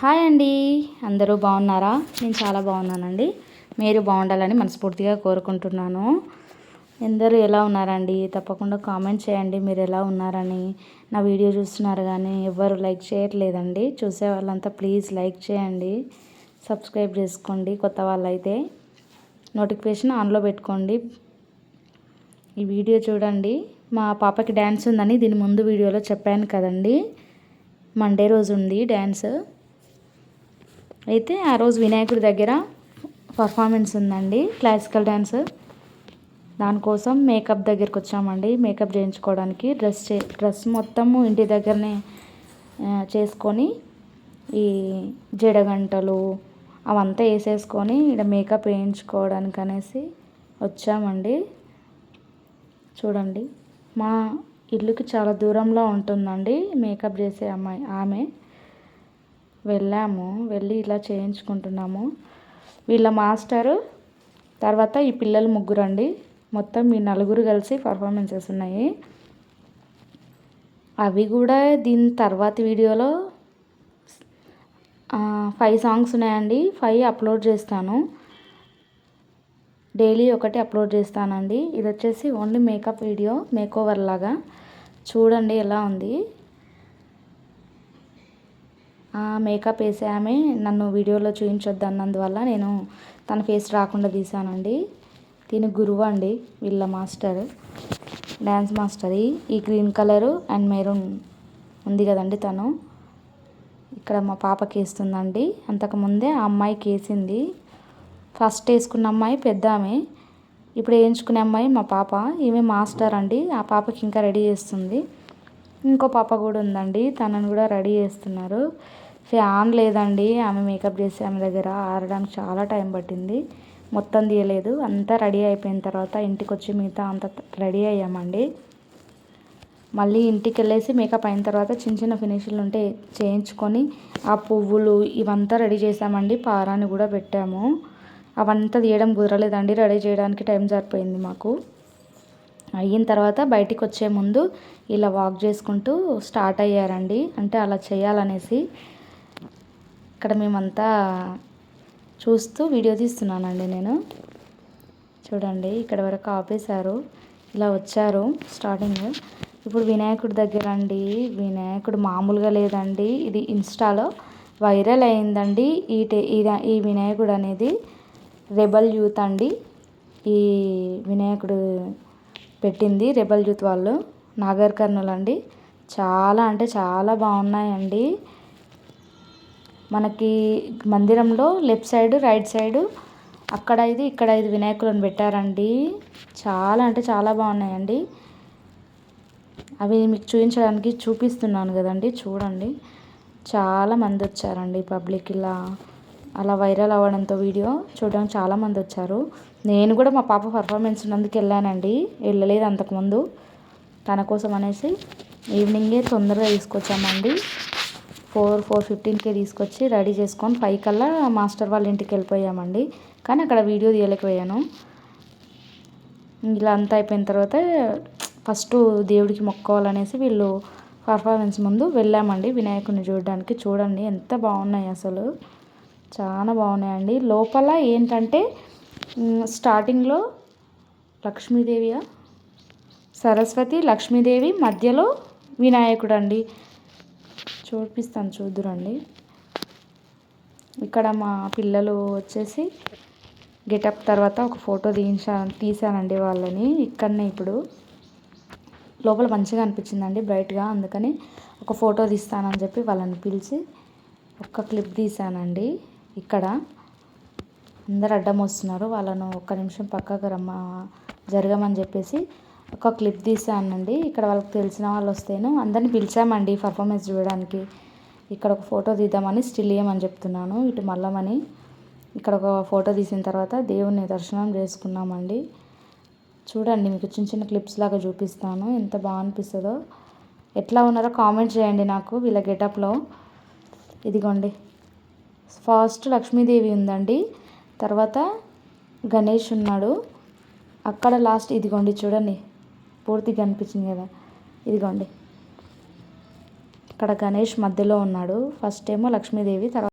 Hi అండి, అందరూ బాగున్నారా? నేను చాలా బాగున్నానండి. మీరు బాగుండాలని మనస్ఫూర్తిగా కోరుకుంటున్నాను. అందరూ ఎలా ఉన్నారండి? తప్పకుండా కామెంట్ చేయండి మీరు ఎలా ఉన్నారని. నా వీడియో చూస్తున్నారు కానీ ఎవరు లైక్ చేయట్లేదండి. చూసే వాళ్ళంతా ప్లీజ్ లైక్ చేయండి, సబ్స్క్రైబ్ చేసుకోండి. కొత్త వాళ్ళైతే నోటిఫికేషన్ ఆన్లో పెట్టుకోండి. ఈ వీడియో చూడండి. మా పాపకి డ్యాన్స్ ఉందని దీని ముందు వీడియోలో చెప్పాను కదండి. మండే రోజు ఉంది డ్యాన్స్. అయితే ఆ రోజు వినాయకుడి దగ్గర పర్ఫార్మెన్స్ ఉందండి, క్లాసికల్ డ్యాన్స్. దానికోసం మేకప్ దగ్గరికి వచ్చామండి, మేకప్ చేయించుకోవడానికి. డ్రెస్ మొత్తము ఇంటి దగ్గరనే చేసుకొని ఈ జడగంటలు అవంతా వేసేసుకొని ఇక్కడ మేకప్ వేయించుకోవడానికి అనేసి వచ్చామండి. చూడండి, మా ఇల్లుకి చాలా దూరంలో ఉంటుందండి మేకప్ చేసే ఆమె. వెళ్ళి ఇలా చేయించుకుంటున్నాము. వీళ్ళ మాస్టరు, తర్వాత ఈ పిల్లలు ముగ్గురు అండి. మొత్తం ఈ నలుగురు కలిసి పర్ఫార్మెన్సెస్ ఉన్నాయి. అవి కూడా దీని తర్వాత వీడియోలో 5 సాంగ్స్ ఉన్నాయండి. 5 అప్లోడ్ చేస్తాను. డైలీ ఒకటి అప్లోడ్ చేస్తానండి. ఇది వచ్చేసి ఓన్లీ మేకప్ వీడియో, మేకోవర్ లాగా. చూడండి ఎలా ఉంది. మేకప్ వేసే ఆమె నన్ను వీడియోలో చూపించొద్దు అన్నందువల్ల నేను తన ఫేస్ రాకుండా తీసానండి. దీని గురువు అండి, వీళ్ళ మాస్టర్, డ్యాన్స్ మాస్టర్. ఈ గ్రీన్ కలరు అండ్ మెరూన్ ఉంది కదండి తను. ఇక్కడ మా పాపకి వేస్తుందండి. అంతకుముందే ఆ అమ్మాయికి వేసింది. ఫస్ట్ వేసుకున్న అమ్మాయి పెద్ద ఆమె, ఇప్పుడు వేయించుకునే అమ్మాయి మా పాప. ఈమె మాస్టర్ అండి. ఆ పాపకి ఇంకా రెడీ చేస్తుంది. ఇంకో పాప కూడా ఉందండి, తనను కూడా రెడీ చేస్తున్నారు. ఫ్యాన్ లేదండి ఆమె మేకప్ చేసి ఆమె దగ్గర, ఆరడానికి చాలా టైం పట్టింది. మొత్తం తీయలేదు. అంతా రెడీ అయిపోయిన తర్వాత ఇంటికి వచ్చి మిగతా అంతా రెడీ అయ్యామండి. మళ్ళీ ఇంటికి వెళ్ళేసి మేకప్ అయిన తర్వాత చిన్న చిన్న ఫినిషింగ్లు ఉంటే చేయించుకొని ఆ పువ్వులు ఇవంతా రెడీ చేసామండి. పారాని కూడా పెట్టాము. అవంతా తీయడం కుదరలేదండి, రెడీ చేయడానికి టైం సరిపోయింది మాకు. అయిన తర్వాత బయటికి వచ్చే ముందు ఇలా వాక్ చేసుకుంటూ స్టార్ట్ అయ్యారండి. అంటే అలా చేయాలనేసి ఇక్కడ మేమంతా చూస్తూ వీడియో తీస్తున్నానండి నేను. చూడండి, ఇక్కడ వరకు ఆపేశారు, ఇలా వచ్చారు స్టార్టింగ్. ఇప్పుడు వినాయకుడి దగ్గర అండి. వినాయకుడు మామూలుగా లేదండి. ఇది ఇన్స్టాలో వైరల్ అయిందండి. ఈ వినాయకుడు అనేది రెబల్ యూత్ అండి. ఈ వినాయకుడు పెట్టింది రెబల్ యూత్ వాళ్ళు, నాగర్ కర్నూల్ అండి. చాలా అంటే చాలా బాగున్నాయండి. మనకి మందిరంలో లెఫ్ట్ సైడ్, రైట్ సైడు అక్కడ 5 ఇక్కడ 5 వినాయకులను పెట్టారండి. చాలా అంటే చాలా బాగున్నాయండి. అవి మీకు చూపిస్తున్నాను కదండి. చూడండి, చాలా మంది వచ్చారండి పబ్లిక్. అలా వైరల్ అవ్వడంతో వీడియో చూడడానికి చాలామంది వచ్చారు. నేను కూడా మా పాప పర్ఫార్మెన్స్ ఉన్నందుకు వెళ్ళానండి, వెళ్ళలేదు అంతకుముందు. తన కోసం అనేసి ఈవినింగే తొందరగా తీసుకొచ్చామండి. 4:15కే తీసుకొచ్చి రెడీ చేసుకొని 5 కల్లా మాస్టర్ వాళ్ళ ఇంటికి వెళ్ళిపోయామండి. కానీ అక్కడ వీడియో తీయలేకపోయాను. ఇలా అంతా అయిపోయిన తర్వాత ఫస్ట్ దేవుడికి మొక్కోవాలనేసి వీళ్ళు పర్ఫార్మెన్స్ ముందు వెళ్ళామండి వినాయకుడిని చూడడానికి. చూడండి ఎంత బాగున్నాయి, అసలు చాలా బాగున్నాయండి. లోపల ఏంటంటే స్టార్టింగ్లో లక్ష్మీదేవి, సరస్వతి, లక్ష్మీదేవి, మధ్యలో వినాయకుడు అండి. చూపిస్తాను చూద్దురండి. ఇక్కడ మా పిల్లలు వచ్చేసి గెటప్ తర్వాత ఒక ఫోటో తీసానండి వాళ్ళని. ఇక్కడనే ఇప్పుడు లోపల మంచిగా అనిపించిందండి, బ్రైట్గా. అందుకని ఒక ఫోటో తీస్తానని చెప్పి వాళ్ళని పిలిచి ఒక్క క్లిప్ తీసానండి. ఇక్కడ అందరు అడ్డం వస్తున్నారు, వాళ్ళను ఒక్క నిమిషం పక్కకు జరగమని చెప్పేసి ఒక క్లిప్ తీసానండి. ఇక్కడ వాళ్ళకి తెలిసిన వాళ్ళు వస్తేను అందరిని పిలిచామండి పర్ఫార్మెన్స్ చూడడానికి. ఇక్కడ ఒక ఫోటో తీద్దామని స్టిల్ ఇయ్యమని చెప్తున్నాను, ఇటు మల్లమని. ఇక్కడ ఒక ఫోటో తీసిన తర్వాత దేవుని దర్శనం చేసుకున్నామండి. చూడండి, మీకు చిన్న చిన్న క్లిప్స్ లాగా చూపిస్తాను, ఎంత బాగా అనిపిస్తుందో. ఎట్లా ఉన్నారో కామెంట్ చేయండి నాకు వీళ్ళ గెటప్లో. ఇదిగోండి, ఫస్ట్ లక్ష్మీదేవి ఉందండి, తర్వాత గణేష్ ఉన్నాడు. అక్కడ లాస్ట్ ఇదిగోండి చూడండి, పూర్తిగా కనిపించింది కదా, ఇదిగోండి ఇక్కడ గణేష్ మధ్యలో ఉన్నాడు. ఫస్ట్ ఏమో లక్ష్మీదేవి, తర్వాత